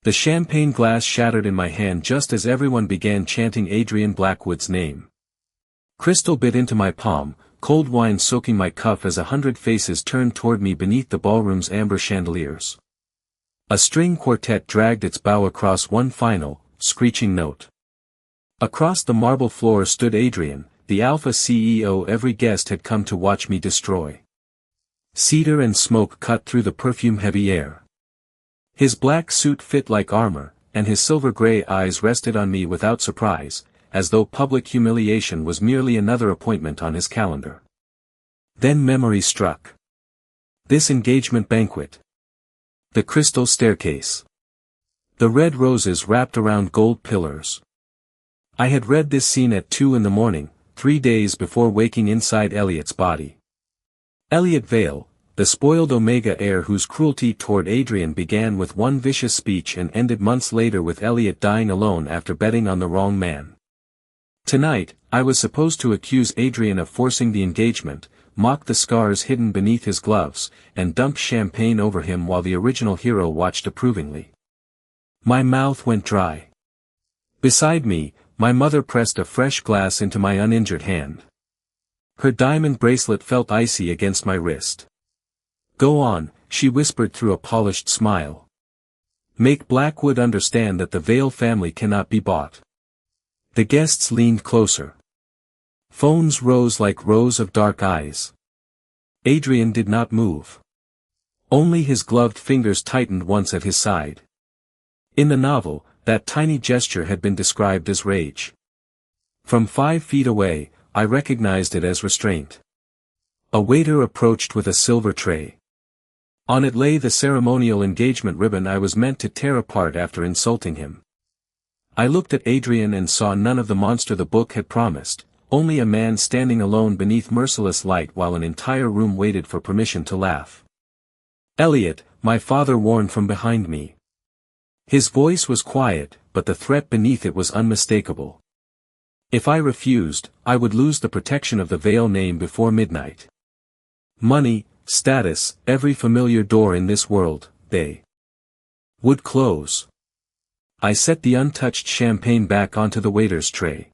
The champagne glass shattered in my hand just as everyone began chanting Adrian Blackwood's name. Crystal bit into my palm, cold wine soaking my cuff as 100 faces turned toward me beneath the ballroom's amber chandeliers. A string quartet dragged its bow across one final, screeching note. Across the marble floor stood Adrian, the Alpha CEO every guest had come to watch me destroy. Cedar and smoke cut through the perfume-heavy air. His black suit fit like armor, and his silver-gray eyes rested on me without surprise, as though public humiliation was merely another appointment on his calendar. Then memory struck. This engagement banquet. The crystal staircase. The red roses wrapped around gold pillars. I had read this scene at 2 a.m, 3 days before waking inside Elliot's body. Elliot Vale, the spoiled Omega heir whose cruelty toward Adrian began with one vicious speech and ended months later with Elliot dying alone after betting on the wrong man. Tonight, I was supposed to accuse Adrian of forcing the engagement, mock the scars hidden beneath his gloves, and dump champagne over him while the original hero watched approvingly. My mouth went dry. Beside me, my mother pressed a fresh glass into my uninjured hand. Her diamond bracelet felt icy against my wrist. "Go on," she whispered through a polished smile. "Make Blackwood understand that the Vale family cannot be bought." The guests leaned closer. Phones rose like rows of dark eyes. Adrian did not move. Only his gloved fingers tightened once at his side. In the novel, that tiny gesture had been described as rage. From 5 feet away, I recognized it as restraint. A waiter approached with a silver tray. On it lay the ceremonial engagement ribbon I was meant to tear apart after insulting him. I looked at Adrian and saw none of the monster the book had promised, only a man standing alone beneath merciless light while an entire room waited for permission to laugh. "Elliot," my father warned from behind me. His voice was quiet, but the threat beneath it was unmistakable. If I refused, I would lose the protection of the Vale name before midnight. Money, status, every familiar door in this world, they would close. I set the untouched champagne back onto the waiter's tray.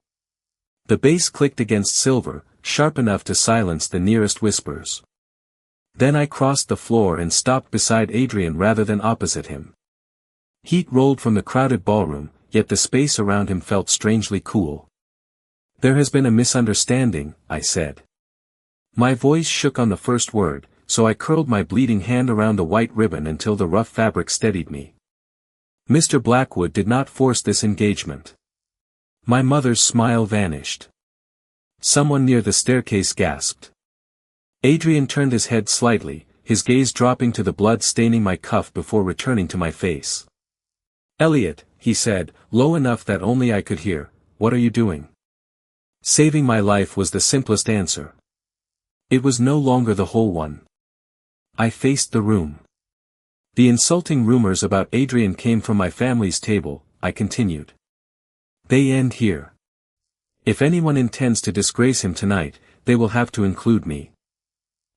The base clicked against silver, sharp enough to silence the nearest whispers. Then I crossed the floor and stopped beside Adrian rather than opposite him. Heat rolled from the crowded ballroom, yet the space around him felt strangely cool. "There has been a misunderstanding," I said. My voice shook on the first word, so I curled my bleeding hand around the white ribbon until the rough fabric steadied me. "Mr. Blackwood did not force this engagement." My mother's smile vanished. Someone near the staircase gasped. Adrian turned his head slightly, his gaze dropping to the blood staining my cuff before returning to my face. "Elliot," he said, low enough that only I could hear, "what are you doing?" Saving my life was the simplest answer. It was no longer the whole one. I faced the room. "The insulting rumors about Adrian came from my family's table," I continued. "They end here. If anyone intends to disgrace him tonight, they will have to include me."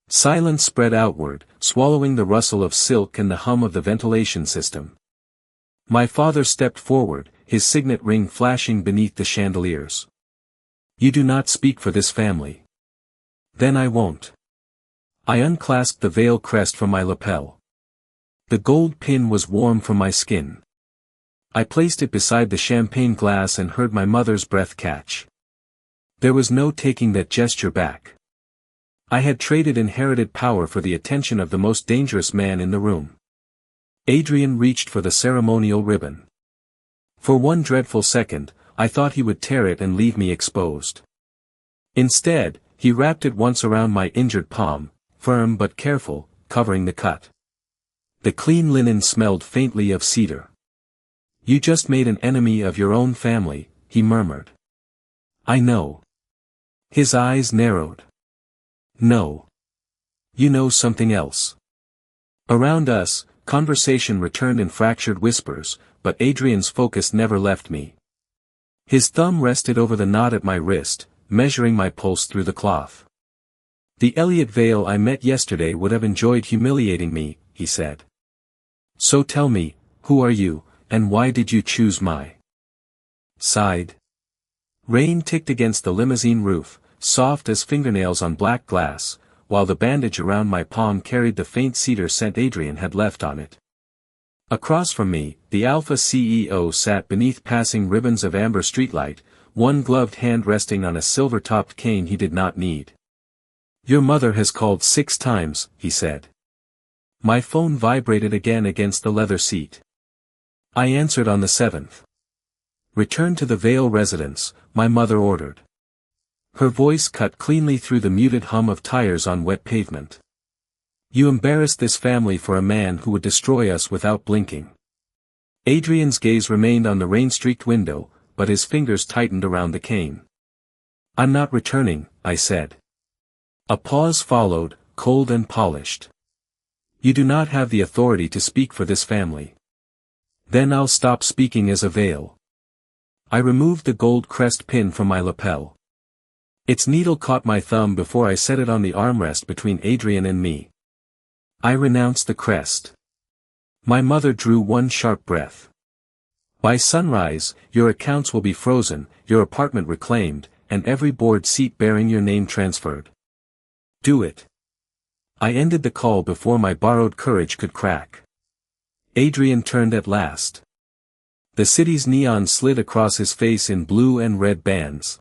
Silence spread outward, swallowing the rustle of silk and the hum of the ventilation system. My father stepped forward, his signet ring flashing beneath the chandeliers. "You do not speak for this family." "Then I won't." I unclasped the Vale crest from my lapel. The gold pin was warm from my skin. I placed it beside the champagne glass and heard my mother's breath catch. There was no taking that gesture back. I had traded inherited power for the attention of the most dangerous man in the room. Adrian reached for the ceremonial ribbon. For one dreadful second, I thought he would tear it and leave me exposed. Instead, he wrapped it once around my injured palm, firm but careful, covering the cut. The clean linen smelled faintly of cedar. "You just made an enemy of your own family," he murmured. "I know." His eyes narrowed. "No. You know something else." Around us, conversation returned in fractured whispers, but Adrian's focus never left me. His thumb rested over the knot at my wrist, measuring my pulse through the cloth. "The Elliot Vale I met yesterday would have enjoyed humiliating me," he said. "So tell me, who are you, and why did you choose my side? Rain ticked against the limousine roof, soft as fingernails on black glass, while the bandage around my palm carried the faint cedar scent Adrian had left on it. Across from me, the Alpha CEO sat beneath passing ribbons of amber streetlight, one gloved hand resting on a silver-topped cane he did not need. "Your mother has called 6 times, he said. My phone vibrated again against the leather seat. I answered on the 7th. "Return to the Vale residence," my mother ordered. Her voice cut cleanly through the muted hum of tires on wet pavement. "You embarrassed this family for a man who would destroy us without blinking." Adrian's gaze remained on the rain-streaked window, but his fingers tightened around the cane. "I'm not returning," I said. A pause followed, cold and polished. "You do not have the authority to speak for this family." "Then I'll stop speaking as a Vale." I removed the gold crest pin from my lapel. Its needle caught my thumb before I set it on the armrest between Adrian and me. I renounced the crest. My mother drew one sharp breath. "By sunrise, your accounts will be frozen, your apartment reclaimed, and every board seat bearing your name transferred. Do it." I ended the call before my borrowed courage could crack. Adrian turned at last. The city's neon slid across his face in blue and red bands.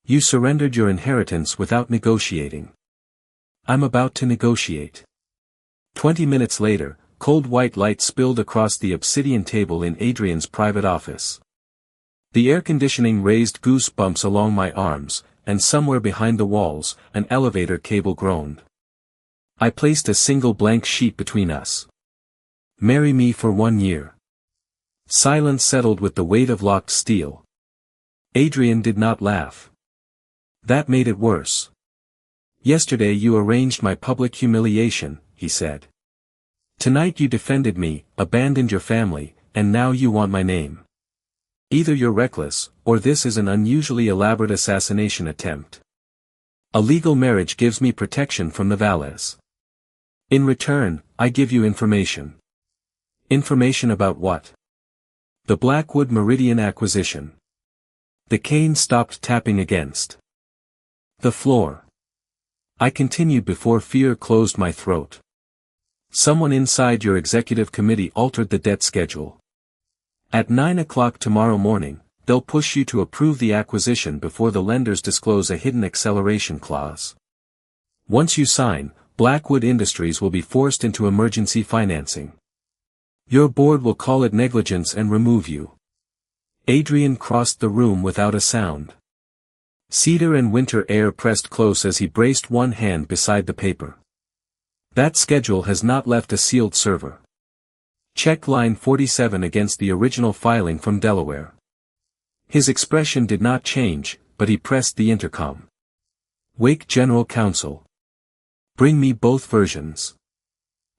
"You surrendered your inheritance without negotiating." "I'm about to negotiate." 20 minutes later, cold white light spilled across the obsidian table in Adrian's private office. The air conditioning raised goosebumps along my arms, and somewhere behind the walls, an elevator cable groaned. I placed a single blank sheet between us. "Marry me for 1 year." Silence settled with the weight of locked steel. Adrian did not laugh. "That made it worse. Yesterday you arranged my public humiliation," he said. "Tonight you defended me, abandoned your family, and now you want my name. Either you're reckless, or this is an unusually elaborate assassination attempt. A legal marriage gives me protection from the Valles. In return, I give you information." "Information about what?" "The Blackwood Meridian acquisition." The cane stopped tapping against the floor. I continued before fear closed my throat. "Someone inside your executive committee altered the debt schedule. At 9 o'clock tomorrow morning, they'll push you to approve the acquisition before the lenders disclose a hidden acceleration clause. Once you sign, Blackwood Industries will be forced into emergency financing. Your board will call it negligence and remove you." Adrian crossed the room without a sound. Cedar and winter air pressed close as he braced one hand beside the paper. "That schedule has not left a sealed server. Check line 47 against the original filing from Delaware." His expression did not change, but he pressed the intercom. "Wake General Counsel. Bring me both versions."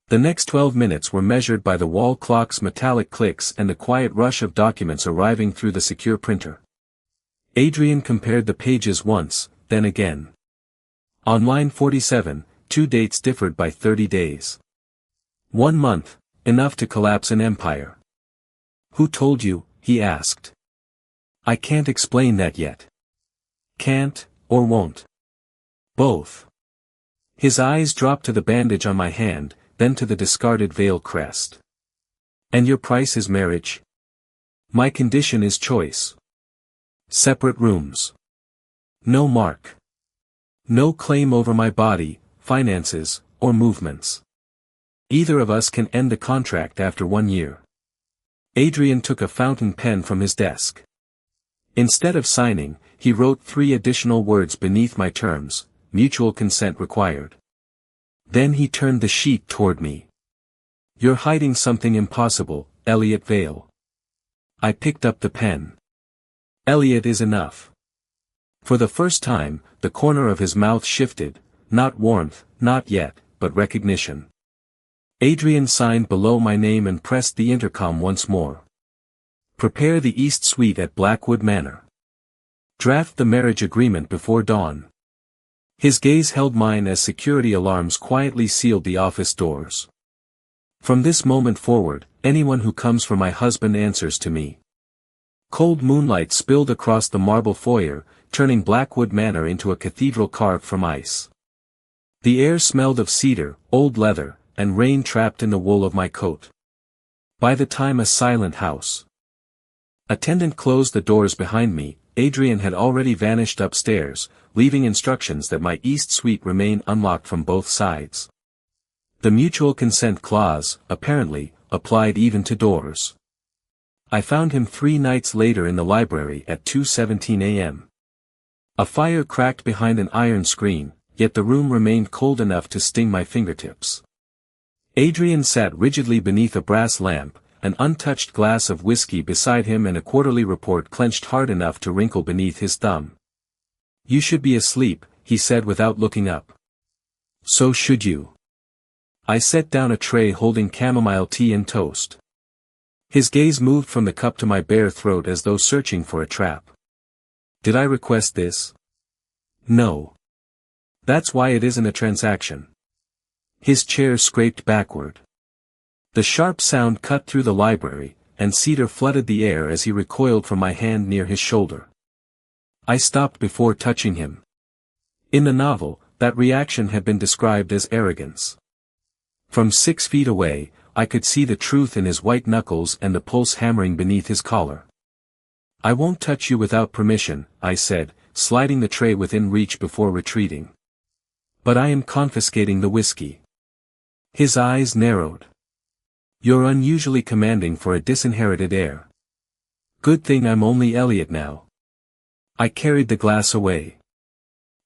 The next 12 minutes were measured by the wall clock's metallic clicks and the quiet rush of documents arriving through the secure printer. Adrian compared the pages once, then again. On line 47, 2 dates differed by 30 days. 1 month, enough to collapse an empire. "Who told you?" he asked. "I can't explain that yet." "Can't, or won't?" "Both." His eyes dropped to the bandage on my hand, then to the discarded veil crest. "And your price is marriage?" "My condition is choice. Separate rooms. No mark. No claim over my body, finances, or movements. Either of us can end the contract after 1 year." Adrian took a fountain pen from his desk. Instead of signing, he wrote 3 additional words beneath my terms: "Mutual consent required." Then he turned the sheet toward me. "You're hiding something impossible, Elliot Vale." I picked up the pen. "Elliot is enough." For the first time, the corner of his mouth shifted, not warmth, not yet, but recognition. Adrian signed below my name and pressed the intercom once more. "Prepare the East Suite at Blackwood Manor. Draft the marriage agreement before dawn." His gaze held mine as security alarms quietly sealed the office doors. From this moment forward, anyone who comes for my husband answers to me. Cold moonlight spilled across the marble foyer, turning Blackwood Manor into a cathedral carved from ice. The air smelled of cedar, old leather, and rain trapped in the wool of my coat. By the time a silent house attendant closed the doors behind me, Adrian had already vanished upstairs, leaving instructions that my east suite remain unlocked from both sides. The mutual consent clause, apparently, applied even to doors. I found him 3 nights later in the library at 2:17 a.m. A fire cracked behind an iron screen, yet the room remained cold enough to sting my fingertips. Adrian sat rigidly beneath a brass lamp, an untouched glass of whiskey beside him and a quarterly report clenched hard enough to wrinkle beneath his thumb. "You should be asleep," he said without looking up. "So should you." I set down a tray holding chamomile tea and toast. His gaze moved from the cup to my bare throat as though searching for a trap. "Did I request this?" "No. That's why it isn't a transaction." His chair scraped backward. The sharp sound cut through the library, and cedar flooded the air as he recoiled from my hand near his shoulder. I stopped before touching him. In the novel, that reaction had been described as arrogance. From 6 feet away, I could see the truth in his white knuckles and the pulse hammering beneath his collar. "I won't touch you without permission," I said, sliding the tray within reach before retreating. "But I am confiscating the whiskey." His eyes narrowed. "You're unusually commanding for a disinherited heir. Good thing I'm only Elliot now." I carried the glass away.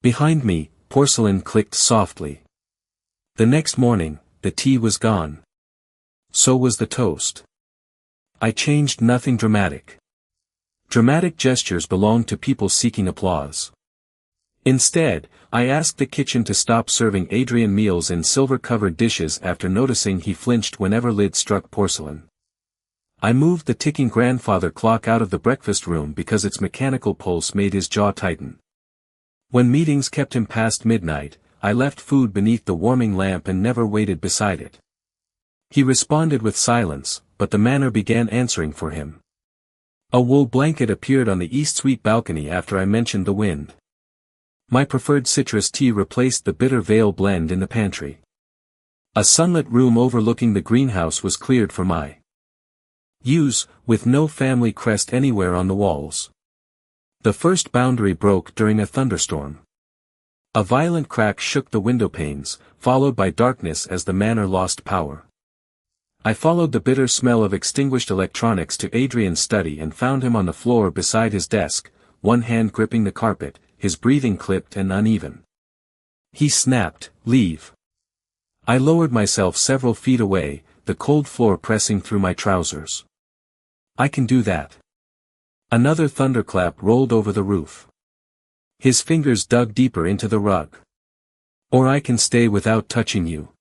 Behind me, porcelain clicked softly. The next morning, the tea was gone. So was the toast. I changed nothing dramatic. Dramatic gestures belong to people seeking applause. Instead, I asked the kitchen to stop serving Adrian meals in silver-covered dishes after noticing he flinched whenever lids struck porcelain. I moved the ticking grandfather clock out of the breakfast room because its mechanical pulse made his jaw tighten. When meetings kept him past midnight, I left food beneath the warming lamp and never waited beside it. He responded with silence, but the manor began answering for him. A wool blanket appeared on the east suite balcony after I mentioned the wind. My preferred citrus tea replaced the bitter Vale blend in the pantry. A sunlit room overlooking the greenhouse was cleared for my use, with no family crest anywhere on the walls. The first boundary broke during a thunderstorm. A violent crack shook the window panes, followed by darkness as the manor lost power. I followed the bitter smell of extinguished electronics to Adrian's study and found him on the floor beside his desk, one hand gripping the carpet, his breathing clipped and uneven. He snapped, "Leave." I lowered myself several feet away, the cold floor pressing through my trousers. "I can do that." Another thunderclap rolled over the roof. His fingers dug deeper into the rug. "Or I can stay without touching you."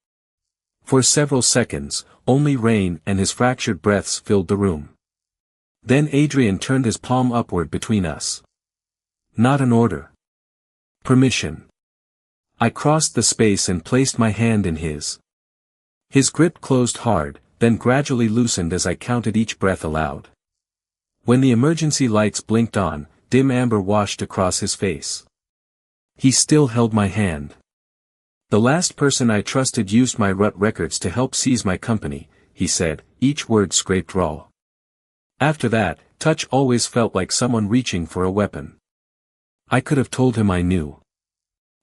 For several seconds, only rain and his fractured breaths filled the room. Then Adrian turned his palm upward between us. Not an order. Permission. I crossed the space and placed my hand in his. His grip closed hard, then gradually loosened as I counted each breath aloud. When the emergency lights blinked on, dim amber washed across his face. He still held my hand. "The last person I trusted used my rut records to help seize my company," he said, each word scraped raw. After that, touch always felt like someone reaching for a weapon. I could have told him I knew.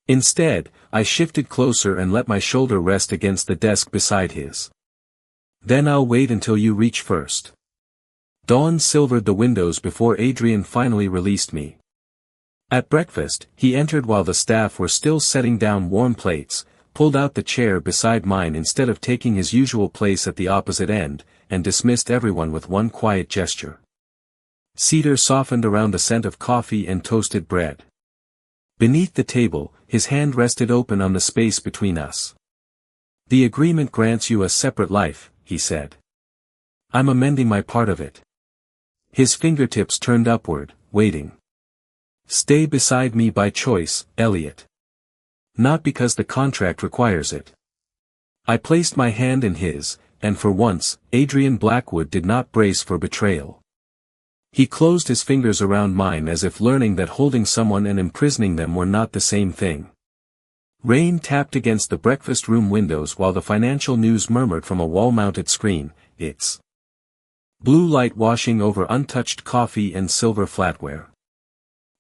Instead, I shifted closer and let my shoulder rest against the desk beside his. "Then I'll wait until you reach first." Dawn silvered the windows before Adrian finally released me. At breakfast, he entered while the staff were still setting down warm plates, pulled out the chair beside mine instead of taking his usual place at the opposite end, and dismissed everyone with one quiet gesture. Cedar softened around the scent of coffee and toasted bread. Beneath the table, his hand rested open on the space between us. "The agreement grants you a separate life," he said. "I'm amending my part of it." His fingertips turned upward, waiting. "Stay beside me by choice, Elliot. Not because the contract requires it." I placed my hand in his, and for once, Adrian Blackwood did not brace for betrayal. He closed his fingers around mine as if learning that holding someone and imprisoning them were not the same thing. Rain tapped against the breakfast room windows while the financial news murmured from a wall-mounted screen, its blue light washing over untouched coffee and silver flatware.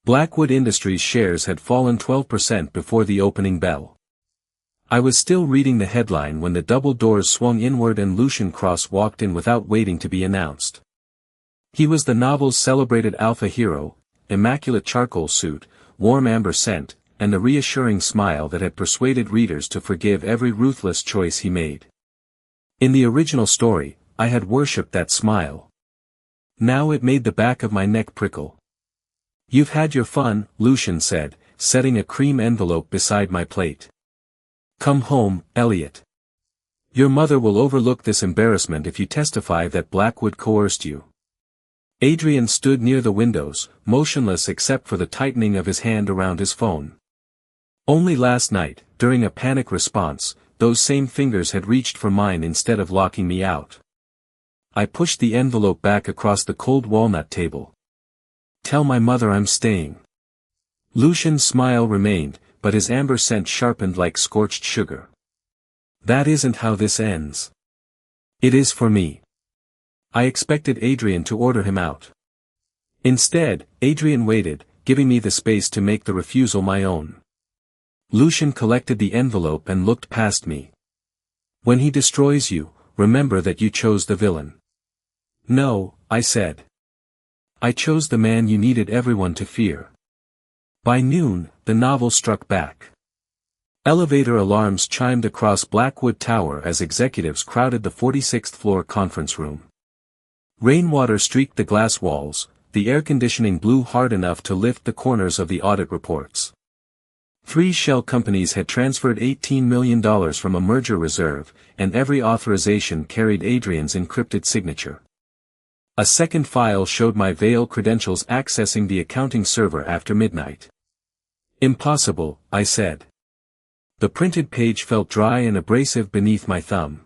Blackwood Industries shares had fallen 12% before the opening bell. I was still reading the headline when the double doors swung inward and Lucian Cross walked in without waiting to be announced. He was the novel's celebrated alpha hero, immaculate charcoal suit, warm amber scent, and a reassuring smile that had persuaded readers to forgive every ruthless choice he made. In the original story, I had worshipped that smile. Now it made the back of my neck prickle. "You've had your fun," Lucian said, setting a cream envelope beside my plate. "Come home, Elliot. Your mother will overlook this embarrassment if you testify that Blackwood coerced you." Adrian stood near the windows, motionless except for the tightening of his hand around his phone. Only last night, during a panic response, those same fingers had reached for mine instead of locking me out. I pushed the envelope back across the cold walnut table. "Tell my mother I'm staying." Lucian's smile remained, but his amber scent sharpened like scorched sugar. "That isn't how this ends. It is for me." I expected Adrian to order him out. Instead, Adrian waited, giving me the space to make the refusal my own. Lucian collected the envelope and looked past me. "When he destroys you, remember that you chose the villain." "No," I said. "I chose the man you needed everyone to fear." By noon, the novel struck back. Elevator alarms chimed across Blackwood Tower as executives crowded the 46th floor conference room. Rainwater streaked the glass walls, the air conditioning blew hard enough to lift the corners of the audit reports. 3 shell companies had transferred $18 million from a merger reserve, and every authorization carried Adrian's encrypted signature. A second file showed my Vail credentials accessing the accounting server after midnight. "Impossible," I said. The printed page felt dry and abrasive beneath my thumb.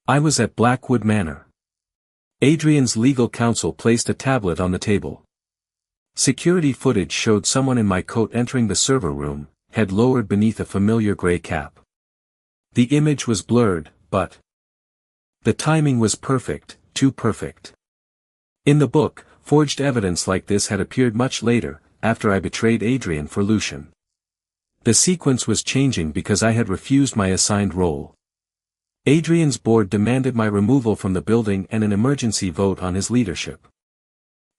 I was at Blackwood Manor. Adrian's legal counsel placed a tablet on the table. Security footage showed someone in my coat entering the server room, head lowered beneath a familiar gray cap. The image was blurred, but the timing was perfect, too perfect. In the book, forged evidence like this had appeared much later, after I betrayed Adrian for Lucian. The sequence was changing because I had refused my assigned role. Adrian's board demanded my removal from the building and an emergency vote on his leadership.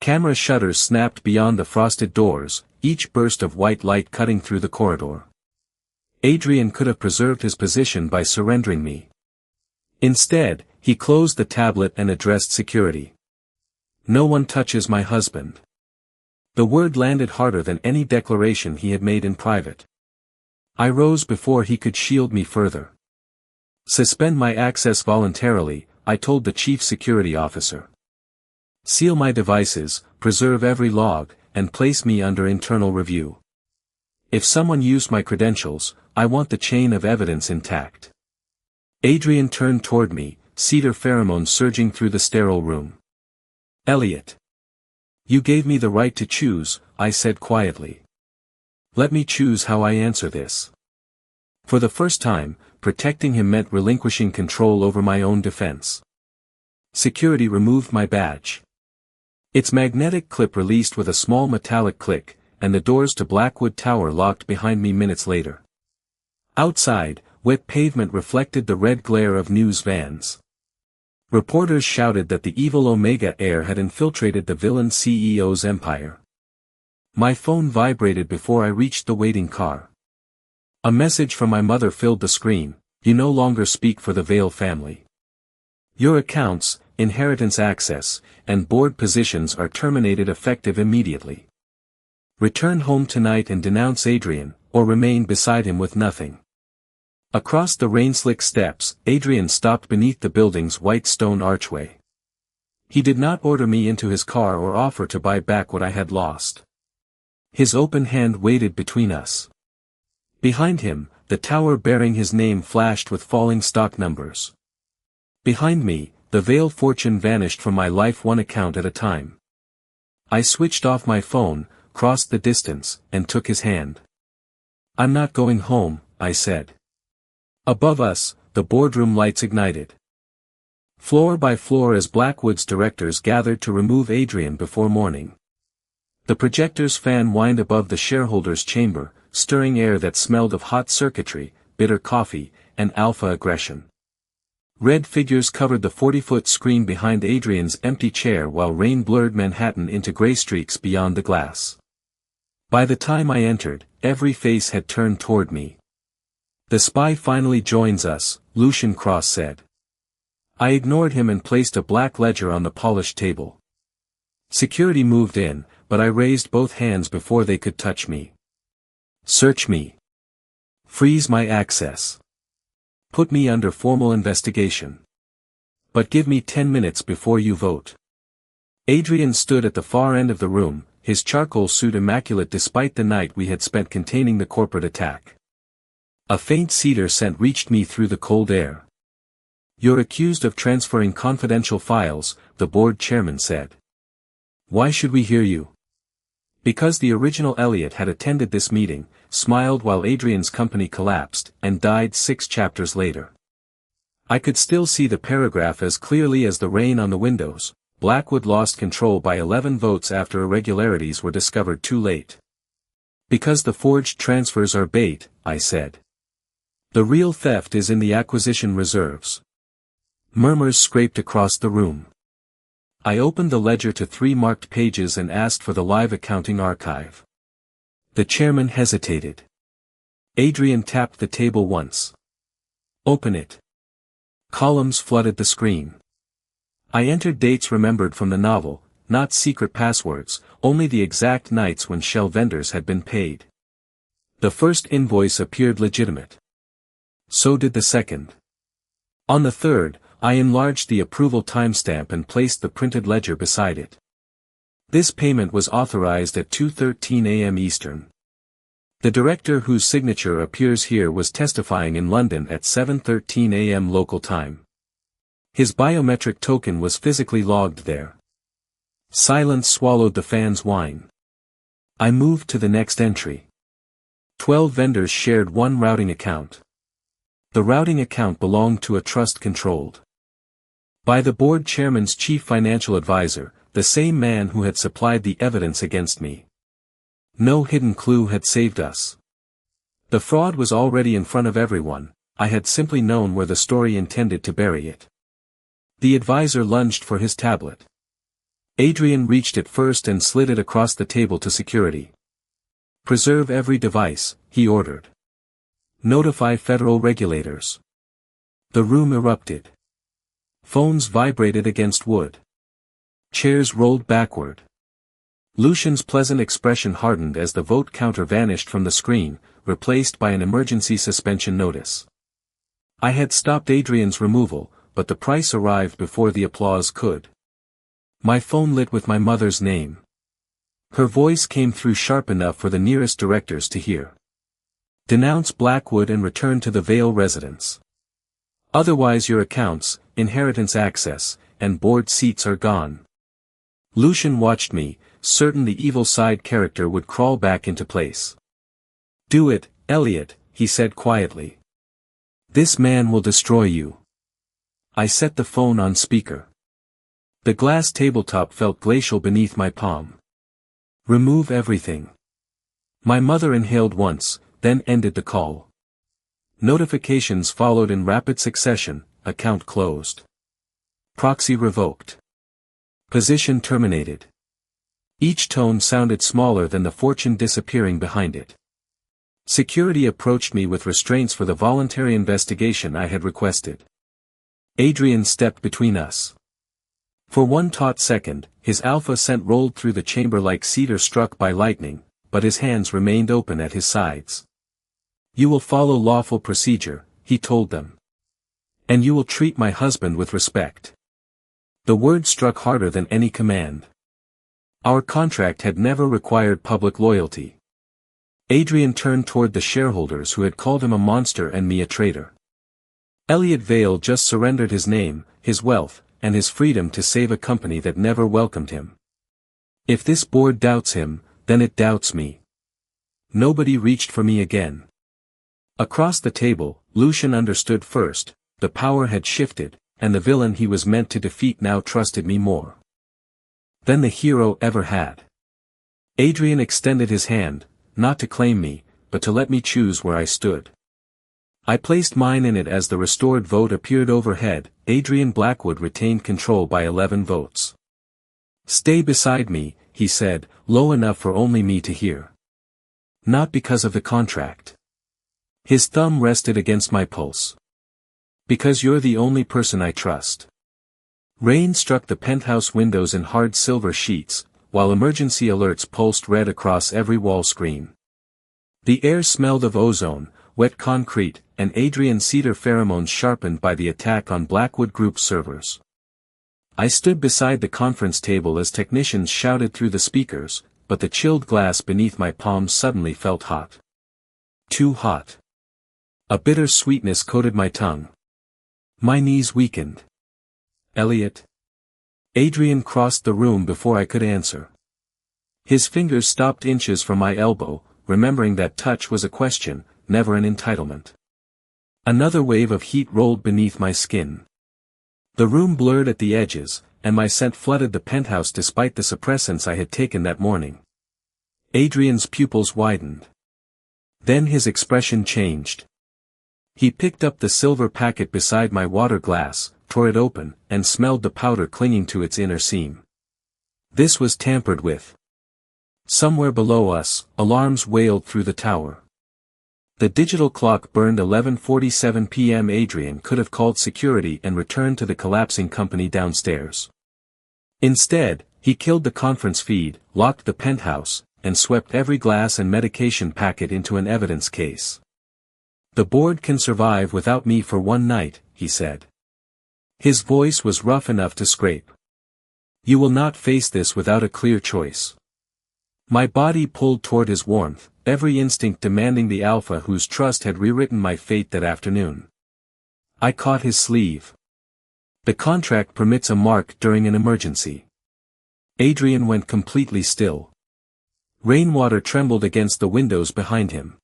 Camera shutters snapped beyond the frosted doors, each burst of white light cutting through the corridor. Adrian could have preserved his position by surrendering me. Instead, he closed the tablet and addressed security. "No one touches my husband." The word landed harder than any declaration he had made in private. I rose before he could shield me further. "Suspend my access voluntarily," I told the chief security officer. "Seal my devices, preserve every log, and place me under internal review. If someone used my credentials, I want the chain of evidence intact." Adrian turned toward me, cedar pheromones surging through the sterile room. "Elliot. You gave me the right to choose," I said quietly. "Let me choose how I answer this." For the first time, protecting him meant relinquishing control over my own defense. Security removed my badge. Its magnetic clip released with a small metallic click, and the doors to Blackwood Tower locked behind me minutes later. Outside, wet pavement reflected the red glare of news vans. Reporters shouted that the evil Omega heir had infiltrated the villain CEO's empire. My phone vibrated before I reached the waiting car. A message from my mother filled the screen: "You no longer speak for the Vail family. Your accounts, inheritance access, and board positions are terminated effective immediately. Return home tonight and denounce Adrian, or remain beside him with nothing." Across the rain-slick steps, Adrian stopped beneath the building's white stone archway. He did not order me into his car or offer to buy back what I had lost. His open hand waited between us. Behind him, the tower bearing his name flashed with falling stock numbers. Behind me, the veiled fortune vanished from my life one account at a time. I switched off my phone, crossed the distance, and took his hand. "I'm not going home," I said. Above us, the boardroom lights ignited. Floor by floor as Blackwood's directors gathered to remove Adrian before morning. The projector's fan whined above the shareholders' chamber, stirring air that smelled of hot circuitry, bitter coffee, and alpha aggression. Red figures covered the 40-foot screen behind Adrian's empty chair while rain blurred Manhattan into gray streaks beyond the glass. By the time I entered, every face had turned toward me. "The spy finally joins us," Lucian Cross said. I ignored him and placed a black ledger on the polished table. Security moved in, but I raised both hands before they could touch me. "Search me. Freeze my access. Put me under formal investigation. But give me 10 minutes before you vote." Adrian stood at the far end of the room, his charcoal suit immaculate despite the night we had spent containing the corporate attack. A faint cedar scent reached me through the cold air. "You're accused of transferring confidential files," the board chairman said. "Why should we hear you?" Because the original Elliot had attended this meeting, smiled while Adrian's company collapsed, and died 6 chapters later. I could still see the paragraph as clearly as the rain on the windows. Blackwood lost control by 11 votes after irregularities were discovered too late. "Because the forged transfers are bait," I said. "The real theft is in the acquisition reserves." Murmurs scraped across the room. I opened the ledger to 3 marked pages and asked for the live accounting archive. The chairman hesitated. Adrian tapped the table once. "Open it." Columns flooded the screen. I entered dates remembered from the novel, not secret passwords, only the exact nights when shell vendors had been paid. The first invoice appeared legitimate. So did the second. On the third, I enlarged the approval timestamp and placed the printed ledger beside it. This payment was authorized at 2:13 a.m. Eastern. The director whose signature appears here was testifying in London at 7:13 a.m. local time. His biometric token was physically logged there. Silence swallowed the fan's whine. I moved to the next entry. 12 vendors shared one routing account. The routing account belonged to a trust controlled by the board chairman's chief financial advisor, the same man who had supplied the evidence against me. No hidden clue had saved us. The fraud was already in front of everyone, I had simply known where the story intended to bury it. The advisor lunged for his tablet. Adrian reached it first and slid it across the table to security. "Preserve every device," he ordered. "Notify federal regulators." The room erupted. Phones vibrated against wood. Chairs rolled backward. Lucian's pleasant expression hardened as the vote counter vanished from the screen, replaced by an emergency suspension notice. I had stopped Adrian's removal, but the price arrived before the applause could. My phone lit with my mother's name. Her voice came through sharp enough for the nearest directors to hear. "Denounce Blackwood and return to the Vale residence. Otherwise your accounts, inheritance access, and board seats are gone." Lucian watched me, certain the evil side character would crawl back into place. "Do it, Elliot," he said quietly. "This man will destroy you." I set the phone on speaker. The glass tabletop felt glacial beneath my palm. "Remove everything." My mother inhaled once, then ended the call. Notifications followed in rapid succession. Account closed. Proxy revoked. Position terminated. Each tone sounded smaller than the fortune disappearing behind it. Security approached me with restraints for the voluntary investigation I had requested. Adrian stepped between us. For one taut second, his alpha scent rolled through the chamber like cedar struck by lightning, but his hands remained open at his sides. "You will follow lawful procedure," he told them. "And you will treat my husband with respect." The word struck harder than any command. Our contract had never required public loyalty. Adrian turned toward the shareholders who had called him a monster and me a traitor. Elliot Vale just surrendered his name, his wealth, and his freedom to save a company that never welcomed him. If this board doubts him, then it doubts me. Nobody reached for me again. Across the table, Lucian understood first, the power had shifted, and the villain he was meant to defeat now trusted me more than the hero ever had. Adrian extended his hand, not to claim me, but to let me choose where I stood. I placed mine in it as the restored vote appeared overhead. Adrian Blackwood retained control by 11 votes. "Stay beside me," he said, low enough for only me to hear. "Not because of the contract." His thumb rested against my pulse. "Because you're the only person I trust." Rain struck the penthouse windows in hard silver sheets, while emergency alerts pulsed red across every wall screen. The air smelled of ozone, wet concrete, and Adrian cedar pheromones sharpened by the attack on Blackwood Group's servers. I stood beside the conference table as technicians shouted through the speakers, but the chilled glass beneath my palms suddenly felt hot. Too hot. A bitter sweetness coated my tongue. My knees weakened. "Elliot?" Adrian crossed the room before I could answer. His fingers stopped inches from my elbow, remembering that touch was a question, never an entitlement. Another wave of heat rolled beneath my skin. The room blurred at the edges, and my scent flooded the penthouse despite the suppressants I had taken that morning. Adrian's pupils widened. Then his expression changed. He picked up the silver packet beside my water glass, tore it open, and smelled the powder clinging to its inner seam. This was tampered with. Somewhere below us, alarms wailed through the tower. The digital clock burned 11:47 p.m. Adrian could have called security and returned to the collapsing company downstairs. Instead, he killed the conference feed, locked the penthouse, and swept every glass and medication packet into an evidence case. "The board can survive without me for one night," he said. His voice was rough enough to scrape. "You will not face this without a clear choice." My body pulled toward his warmth, every instinct demanding the alpha whose trust had rewritten my fate that afternoon. I caught his sleeve. "The contract permits a mark during an emergency." Adrian went completely still. Rainwater trembled against the windows behind him.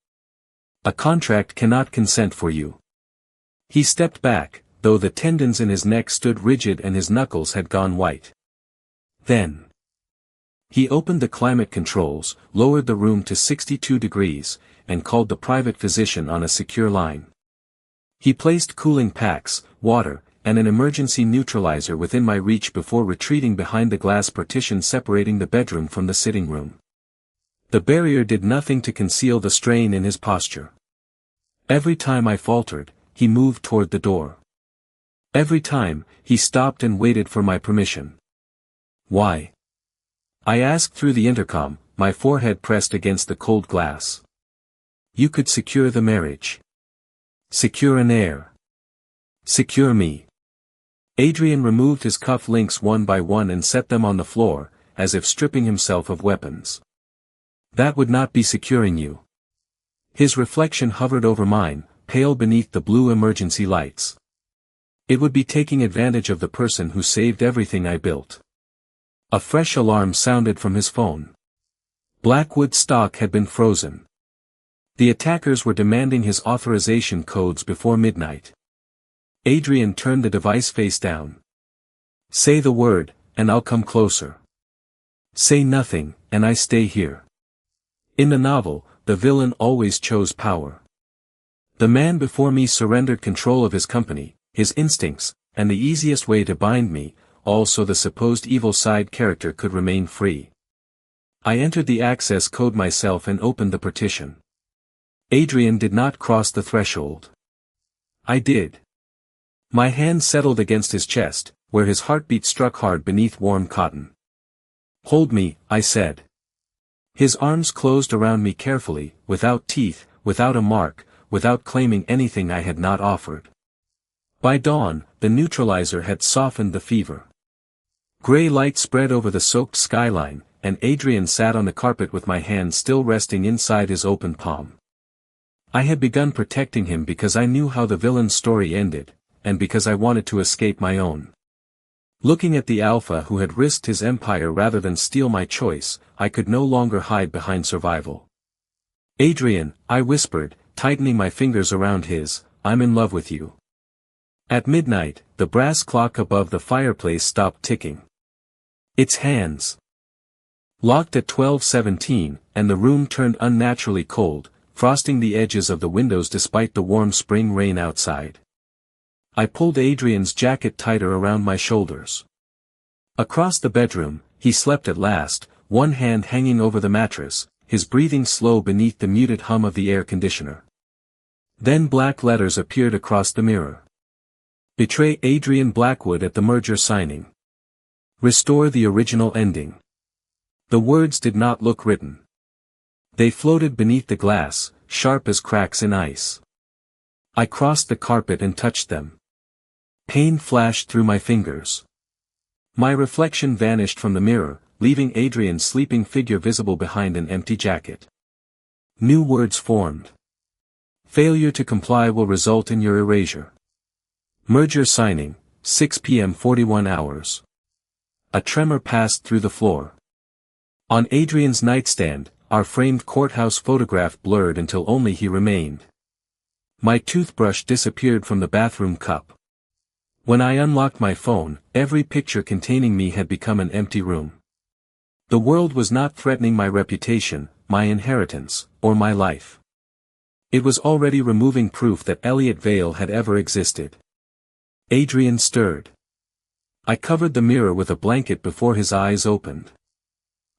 "A contract cannot consent for you." He stepped back, though the tendons in his neck stood rigid and his knuckles had gone white. Then he opened the climate controls, lowered the room to 62 degrees, and called the private physician on a secure line. He placed cooling packs, water, and an emergency neutralizer within my reach before retreating behind the glass partition separating the bedroom from the sitting room. The barrier did nothing to conceal the strain in his posture. Every time I faltered, he moved toward the door. Every time, he stopped and waited for my permission. "Why?" I asked through the intercom, my forehead pressed against the cold glass. "You could secure the marriage. Secure an heir. Secure me." Adrian removed his cuff links one by one and set them on the floor, as if stripping himself of weapons. "That would not be securing you." His reflection hovered over mine, pale beneath the blue emergency lights. "It would be taking advantage of the person who saved everything I built." A fresh alarm sounded from his phone. Blackwood stock had been frozen. The attackers were demanding his authorization codes before midnight. Adrian turned the device face down. "Say the word, and I'll come closer. Say nothing, and I stay here." In the novel, the villain always chose power. The man before me surrendered control of his company, his instincts, and the easiest way to bind me, all so the supposed evil side character could remain free. I entered the access code myself and opened the partition. Adrian did not cross the threshold. I did. My hand settled against his chest, where his heartbeat struck hard beneath warm cotton. "Hold me," I said. His arms closed around me carefully, without teeth, without a mark, without claiming anything I had not offered. By dawn, the neutralizer had softened the fever. Gray light spread over the soaked skyline, and Adrian sat on the carpet with my hand still resting inside his open palm. I had begun protecting him because I knew how the villain's story ended, and because I wanted to escape my own. Looking at the alpha who had risked his empire rather than steal my choice, I could no longer hide behind survival. "Adrian," I whispered, tightening my fingers around his, "I'm in love with you." At midnight, the brass clock above the fireplace stopped ticking. Its hands locked at 12:17, and the room turned unnaturally cold, frosting the edges of the windows despite the warm spring rain outside. I pulled Adrian's jacket tighter around my shoulders. Across the bedroom, he slept at last, one hand hanging over the mattress, his breathing slow beneath the muted hum of the air conditioner. Then black letters appeared across the mirror. "Betray Adrian Blackwood at the merger signing. Restore the original ending." The words did not look written. They floated beneath the glass, sharp as cracks in ice. I crossed the carpet and touched them. Pain flashed through my fingers. My reflection vanished from the mirror, leaving Adrian's sleeping figure visible behind an empty jacket. New words formed. "Failure to comply will result in your erasure. Merger signing, 6 p.m. 41 hours. A tremor passed through the floor. On Adrian's nightstand, our framed courthouse photograph blurred until only he remained. My toothbrush disappeared from the bathroom cup. When I unlocked my phone, every picture containing me had become an empty room. The world was not threatening my reputation, my inheritance, or my life. It was already removing proof that Elliot Vale had ever existed. Adrian stirred. I covered the mirror with a blanket before his eyes opened.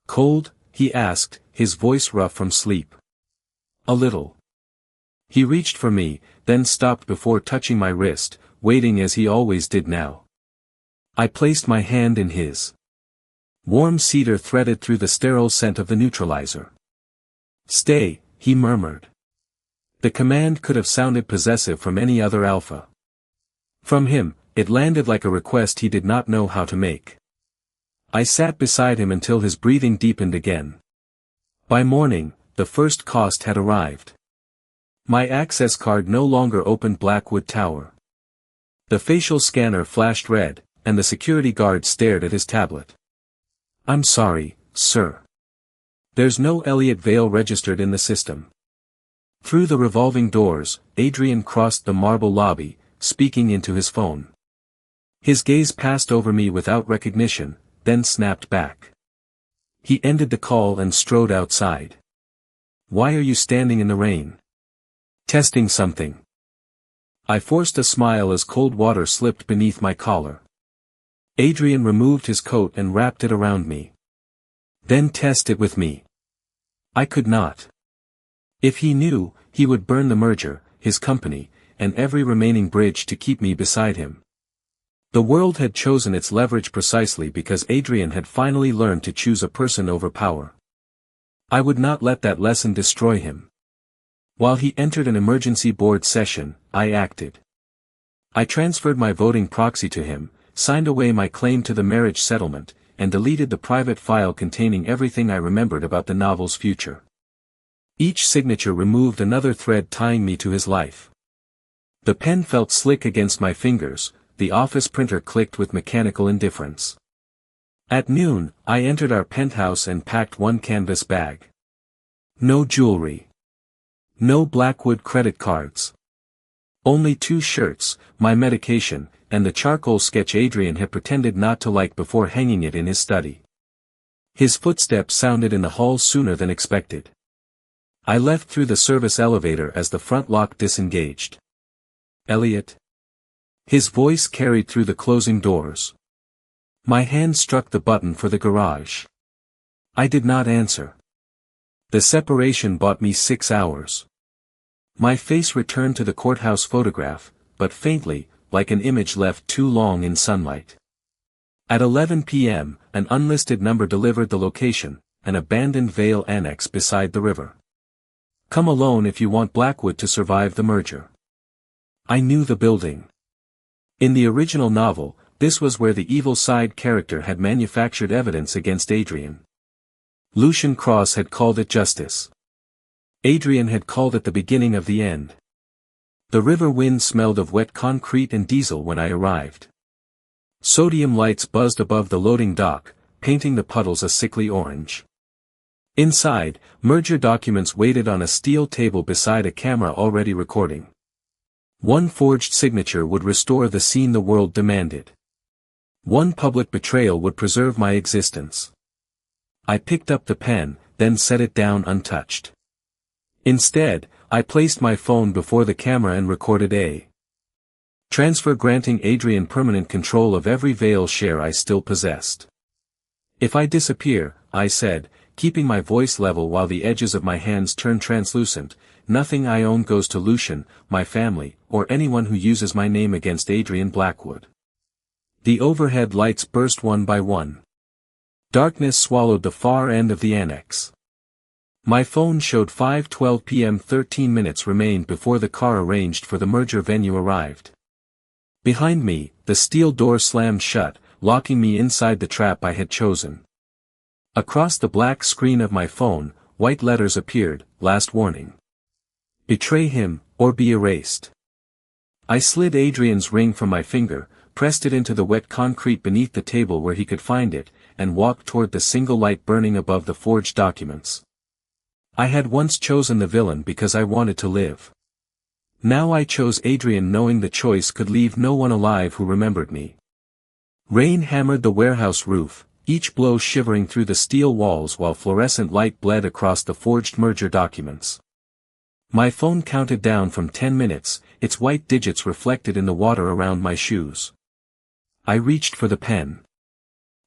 "Cold?" he asked, his voice rough from sleep. "A little." He reached for me, then stopped before touching my wrist, waiting as he always did now. I placed my hand in his. Warm cedar threaded through the sterile scent of the neutralizer. "Stay," he murmured. The command could have sounded possessive from any other alpha. From him, it landed like a request he did not know how to make. I sat beside him until his breathing deepened again. By morning, the first cost had arrived. My access card no longer opened Blackwood Tower. The facial scanner flashed red, and the security guard stared at his tablet. "I'm sorry, sir. There's no Elliot Vale registered in the system." Through the revolving doors, Adrian crossed the marble lobby, speaking into his phone. His gaze passed over me without recognition, then snapped back. He ended the call and strode outside. "Why are you standing in the rain?" "Testing something." I forced a smile as cold water slipped beneath my collar. Adrian removed his coat and wrapped it around me. "Then test it with me." I could not. If he knew, he would burn the merger, his company, and every remaining bridge to keep me beside him. The world had chosen its leverage precisely because Adrian had finally learned to choose a person over power. I would not let that lesson destroy him. While he entered an emergency board session, I acted. I transferred my voting proxy to him, signed away my claim to the marriage settlement, and deleted the private file containing everything I remembered about the novel's future. Each signature removed another thread tying me to his life. The pen felt slick against my fingers, the office printer clicked with mechanical indifference. At noon, I entered our penthouse and packed one canvas bag. No jewelry. No Blackwood credit cards. Only 2 shirts, my medication, and the charcoal sketch Adrian had pretended not to like before hanging it in his study. His footsteps sounded in the hall sooner than expected. I left through the service elevator as the front lock disengaged. "Elliot?" His voice carried through the closing doors. My hand struck the button for the garage. I did not answer. The separation bought me 6 hours. My face returned to the courthouse photograph, but faintly, like an image left too long in sunlight. At 11 p.m., an unlisted number delivered the location, an abandoned Vale annex beside the river. "Come alone if you want Blackwood to survive the merger." I knew the building. In the original novel, this was where the evil side character had manufactured evidence against Adrian. Lucian Cross had called it justice. Adrian had called at the beginning of the end. The river wind smelled of wet concrete and diesel when I arrived. Sodium lights buzzed above the loading dock, painting the puddles a sickly orange. Inside, merger documents waited on a steel table beside a camera already recording. One forged signature would restore the scene the world demanded. One public betrayal would preserve my existence. I picked up the pen, then set it down untouched. Instead, I placed my phone before the camera and recorded a transfer granting Adrian permanent control of every Veil share I still possessed. If I disappear, I said, keeping my voice level while the edges of my hands turned translucent, nothing I own goes to Lucian, my family, or anyone who uses my name against Adrian Blackwood. The overhead lights burst one by one. Darkness swallowed the far end of the annex. My phone showed 5:12 p.m. 13 minutes remained before the car arranged for the merger venue arrived. Behind me, the steel door slammed shut, locking me inside the trap I had chosen. Across the black screen of my phone, white letters appeared, last warning. Betray him, or be erased. I slid Adrian's ring from my finger, pressed it into the wet concrete beneath the table where he could find it, and walked toward the single light burning above the forged documents. I had once chosen the villain because I wanted to live. Now I chose Adrian knowing the choice could leave no one alive who remembered me. Rain hammered the warehouse roof, each blow shivering through the steel walls while fluorescent light bled across the forged merger documents. My phone counted down from 10 minutes, its white digits reflected in the water around my shoes. I reached for the pen.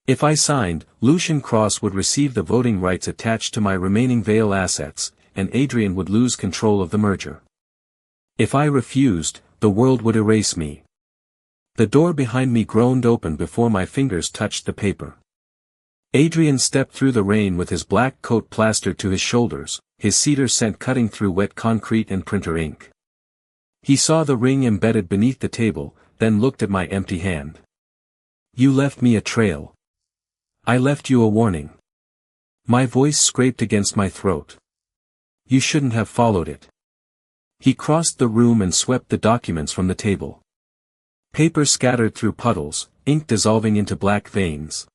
If I signed, Lucian Cross would receive the voting rights attached to my remaining Veil assets, and Adrian would lose control of the merger. If I refused, the world would erase me. The door behind me groaned open before my fingers touched the paper. Adrian stepped through the rain with his black coat plastered to his shoulders, his cedar scent cutting through wet concrete and printer ink. He saw the ring embedded beneath the table, then looked at my empty hand. You left me a trail. I left you a warning. My voice scraped against my throat. You shouldn't have followed it. He crossed the room and swept the documents from the table. Paper scattered through puddles, ink dissolving into black veins.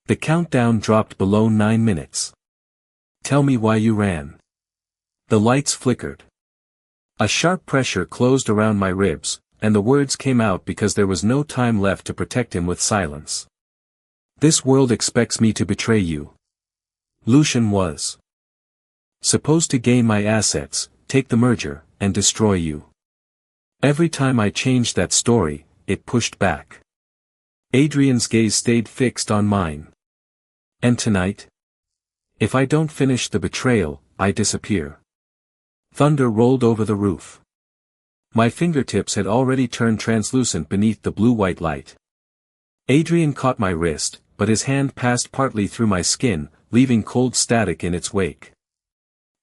The countdown dropped below 9 minutes. Tell me why you ran. The lights flickered. A sharp pressure closed around my ribs, and the words came out because there was no time left to protect him with silence. This world expects me to betray you. Lucian was supposed to gain my assets, take the merger, and destroy you. Every time I changed that story, it pushed back. Adrian's gaze stayed fixed on mine. And tonight? If I don't finish the betrayal, I disappear. Thunder rolled over the roof. My fingertips had already turned translucent beneath the blue-white light. Adrian caught my wrist, but his hand passed partly through my skin, leaving cold static in its wake.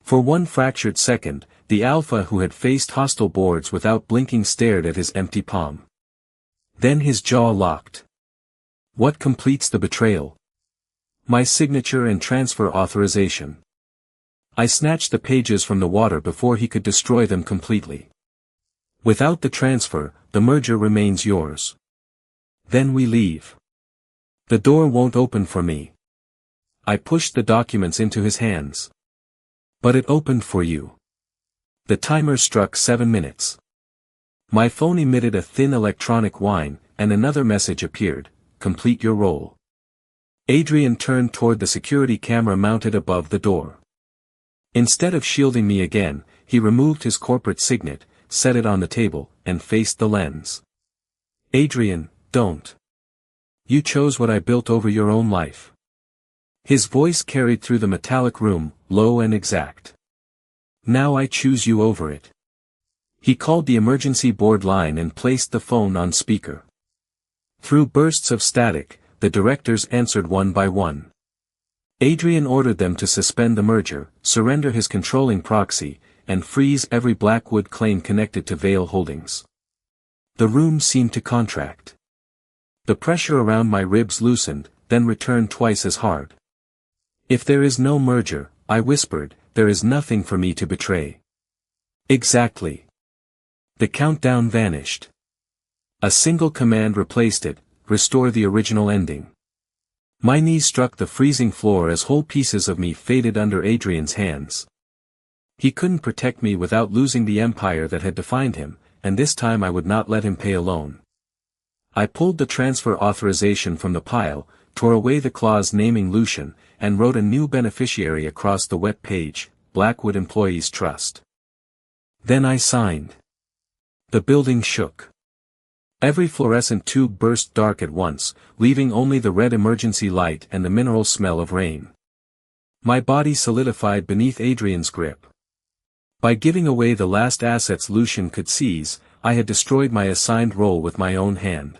For one fractured second, the alpha who had faced hostile boards without blinking stared at his empty palm. Then his jaw locked. What completes the betrayal? My signature and transfer authorization. I snatched the pages from the water before he could destroy them completely. Without the transfer, the merger remains yours. Then we leave. The door won't open for me. I pushed the documents into his hands. But it opened for you. The timer struck 7 minutes. My phone emitted a thin electronic whine, and another message appeared, complete your role. Adrian turned toward the security camera mounted above the door. Instead of shielding me again, he removed his corporate signet, set it on the table, and faced the lens. Adrian, don't. You chose what I built over your own life. His voice carried through the metallic room, low and exact. Now I choose you over it. He called the emergency board line and placed the phone on speaker. Through bursts of static, the directors answered one by one. Adrian ordered them to suspend the merger, surrender his controlling proxy, and freeze every Blackwood claim connected to Veil Holdings. The room seemed to contract. The pressure around my ribs loosened, then returned twice as hard. If there is no merger, I whispered, there is nothing for me to betray. Exactly. The countdown vanished. A single command replaced it: restore the original ending. My knees struck the freezing floor as whole pieces of me faded under Adrian's hands. He couldn't protect me without losing the empire that had defined him, and this time I would not let him pay alone. I pulled the transfer authorization from the pile, tore away the clause naming Lucian, and wrote a new beneficiary across the wet page: Blackwood Employees Trust. Then I signed. The building shook. Every fluorescent tube burst dark at once, leaving only the red emergency light and the mineral smell of rain. My body solidified beneath Adrian's grip. By giving away the last assets Lucian could seize, I had destroyed my assigned role with my own hand.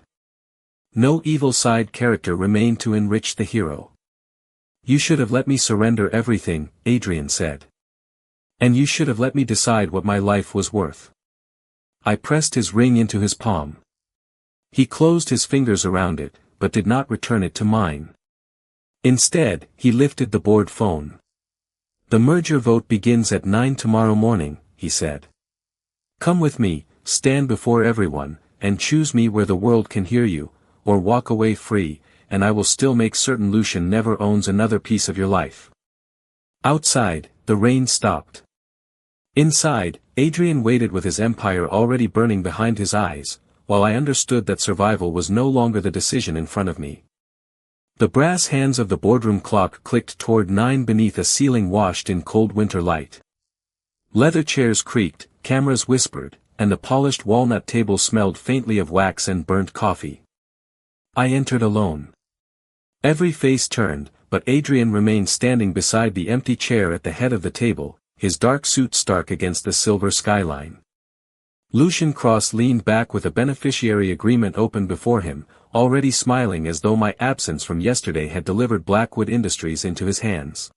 No evil side character remained to enrich the hero. You should have let me surrender everything, Adrian said. And you should have let me decide what my life was worth. I pressed his ring into his palm. He closed his fingers around it, but did not return it to mine. Instead, he lifted the board phone. The merger vote begins at 9 tomorrow morning, he said. Come with me, stand before everyone, and choose me where the world can hear you, or walk away free, and I will still make certain Lucian never owns another piece of your life. Outside, the rain stopped. Inside, Adrian waited with his empire already burning behind his eyes, while I understood that survival was no longer the decision in front of me. The brass hands of the boardroom clock clicked toward 9 beneath a ceiling washed in cold winter light. Leather chairs creaked, cameras whispered, and the polished walnut table smelled faintly of wax and burnt coffee. I entered alone. Every face turned, but Adrian remained standing beside the empty chair at the head of the table, his dark suit stark against the silver skyline. Lucian Cross leaned back with a beneficiary agreement open before him, already smiling as though my absence from yesterday had delivered Blackwood Industries into his hands.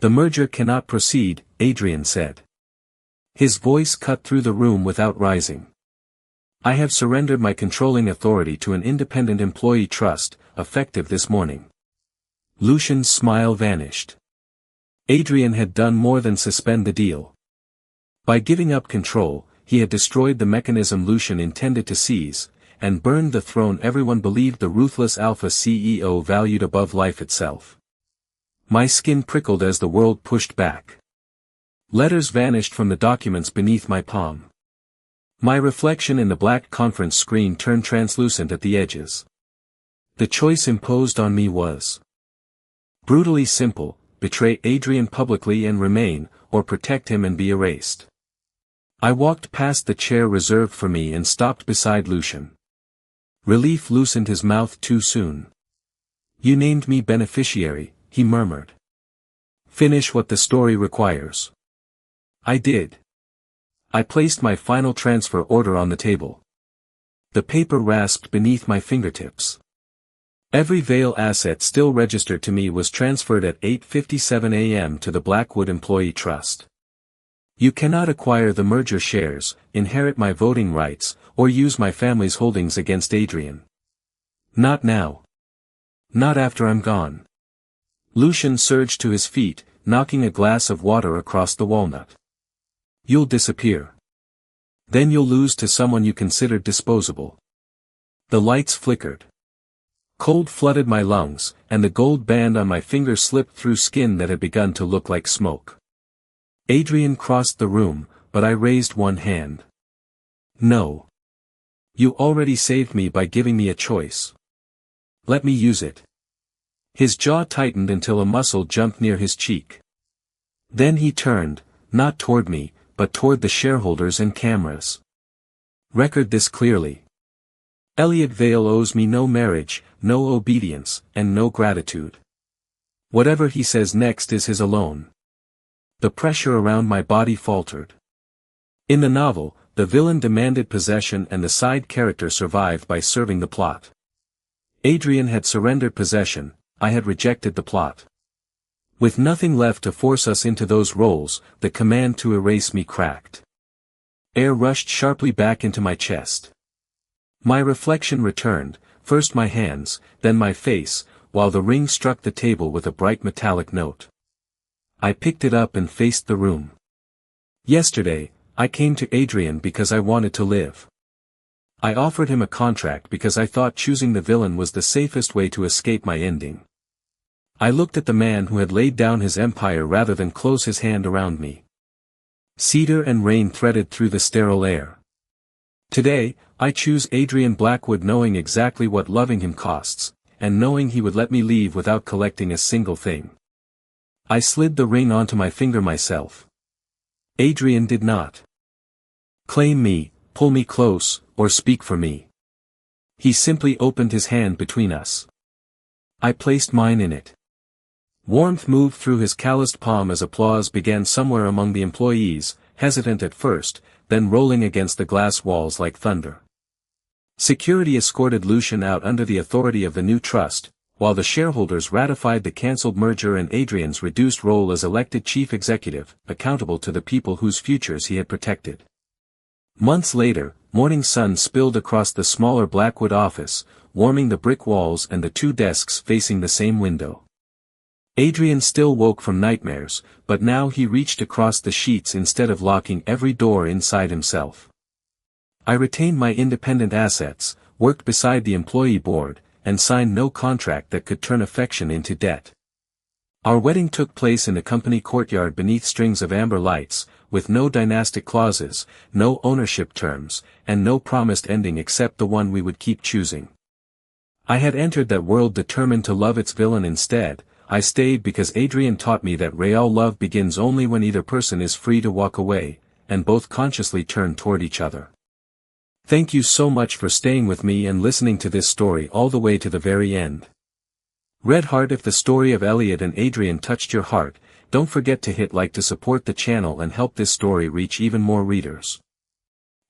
The merger cannot proceed, Adrian said. His voice cut through the room without rising. I have surrendered my controlling authority to an independent employee trust, effective this morning. Lucian's smile vanished. Adrian had done more than suspend the deal. By giving up control, he had destroyed the mechanism Lucian intended to seize, and burned the throne everyone believed the ruthless Alpha CEO valued above life itself. My skin prickled as the world pushed back. Letters vanished from the documents beneath my palm. My reflection in the black conference screen turned translucent at the edges. The choice imposed on me was brutally simple: betray Adrian publicly and remain, or protect him and be erased. I walked past the chair reserved for me and stopped beside Lucian. Relief loosened his mouth too soon. You named me beneficiary, he murmured. Finish what the story requires. I did. I placed my final transfer order on the table. The paper rasped beneath my fingertips. Every Vale asset still registered to me was transferred at 8:57 a.m. to the Blackwood Employee Trust. You cannot acquire the merger shares, inherit my voting rights, or use my family's holdings against Adrian. Not now. Not after I'm gone. Lucian surged to his feet, knocking a glass of water across the walnut. You'll disappear. Then you'll lose to someone you considered disposable. The lights flickered. Cold flooded my lungs, and the gold band on my finger slipped through skin that had begun to look like smoke. Adrian crossed the room, but I raised one hand. No. You already saved me by giving me a choice. Let me use it. His jaw tightened until a muscle jumped near his cheek. Then he turned, not toward me, but toward the shareholders and cameras. Record this clearly. Elliot Vale owes me no marriage, no obedience, and no gratitude. Whatever he says next is his alone. The pressure around my body faltered. In the novel, the villain demanded possession and the side character survived by serving the plot. Adrian had surrendered possession, I had rejected the plot. With nothing left to force us into those roles, the command to erase me cracked. Air rushed sharply back into my chest. My reflection returned, first my hands, then my face, while the ring struck the table with a bright metallic note. I picked it up and faced the room. Yesterday, I came to Adrian because I wanted to live. I offered him a contract because I thought choosing the villain was the safest way to escape my ending. I looked at the man who had laid down his empire rather than close his hand around me. Cedar and rain threaded through the sterile air. Today, I choose Adrian Blackwood, knowing exactly what loving him costs, and knowing he would let me leave without collecting a single thing. I slid the ring onto my finger myself. Adrian did not claim me, pull me close, or speak for me. He simply opened his hand between us. I placed mine in it. Warmth moved through his calloused palm as applause began somewhere among the employees, hesitant at first, then rolling against the glass walls like thunder. Security escorted Lucian out under the authority of the new trust, while the shareholders ratified the cancelled merger and Adrian's reduced role as elected chief executive, accountable to the people whose futures he had protected. Months later, morning sun spilled across the smaller Blackwood office, warming the brick walls and the two desks facing the same window. Adrian still woke from nightmares, but now he reached across the sheets instead of locking every door inside himself. I retained my independent assets, worked beside the employee board, and signed no contract that could turn affection into debt. Our wedding took place in the company courtyard beneath strings of amber lights, with no dynastic clauses, no ownership terms, and no promised ending except the one we would keep choosing. I had entered that world determined to love its villain instead. I stayed because Adrian taught me that real love begins only when either person is free to walk away, and both consciously turn toward each other. Thank you so much for staying with me and listening to this story all the way to the very end. Red heart if the story of Elliot and Adrian touched your heart, don't forget to hit like to support the channel and help this story reach even more readers.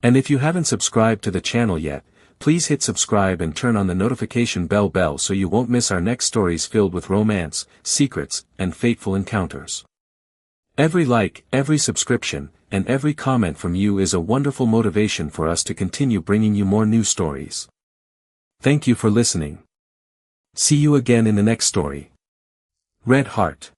And if you haven't subscribed to the channel yet, please hit subscribe and turn on the notification bell so you won't miss our next stories filled with romance, secrets, and fateful encounters. Every like, every subscription, and every comment from you is a wonderful motivation for us to continue bringing you more new stories. Thank you for listening. See you again in the next story. Red Heart.